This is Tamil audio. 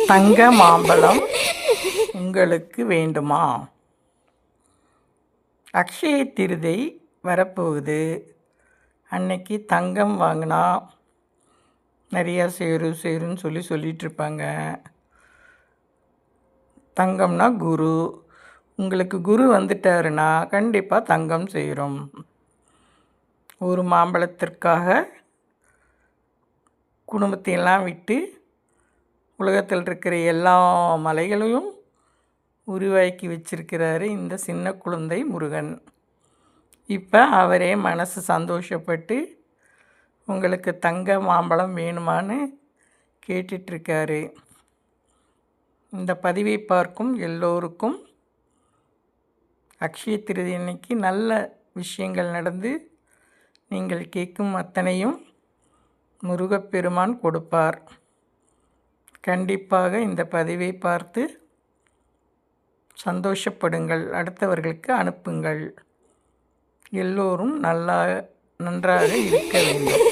தங்க மாம்பழம் உங்களுக்கு வேண்டுமா? அக்ஷய திருதை வரப்போகுது. அன்னைக்கு தங்கம் வாங்கினா நிறையா சேருன்னு சொல்லிகிட்ருப்பாங்க. தங்கம்னா குரு. உங்களுக்கு குரு வந்துட்டாருன்னா கண்டிப்பாக தங்கம் சேரும். ஒரு மாம்பழத்திற்காக குடும்பத்தையெல்லாம் விட்டு உலகத்தில் இருக்கிற எல்லா மலைகளையும் உருவாக்கி வச்சிருக்கிறாரு இந்த சின்ன குழந்தை முருகன். இப்போ அவரே மனசு சந்தோஷப்பட்டு உங்களுக்கு தங்க மாம்பழம் வேணுமான்னு கேட்டுட்ருக்காரு. இந்த பதிவை பார்க்கும் எல்லோருக்கும் அக்ஷய திருதி அன்னைக்கு நல்ல விஷயங்கள் நடந்து நீங்கள் கேட்கும் அத்தனையும் முருகப்பெருமான் கொடுப்பார். கண்டிப்பாக இந்த பதிவை பார்த்து சந்தோஷப்படுங்கள், அடுத்தவர்களுக்கு அனுப்புங்கள். எல்லோரும் நன்றாக இருக்க வேண்டும்.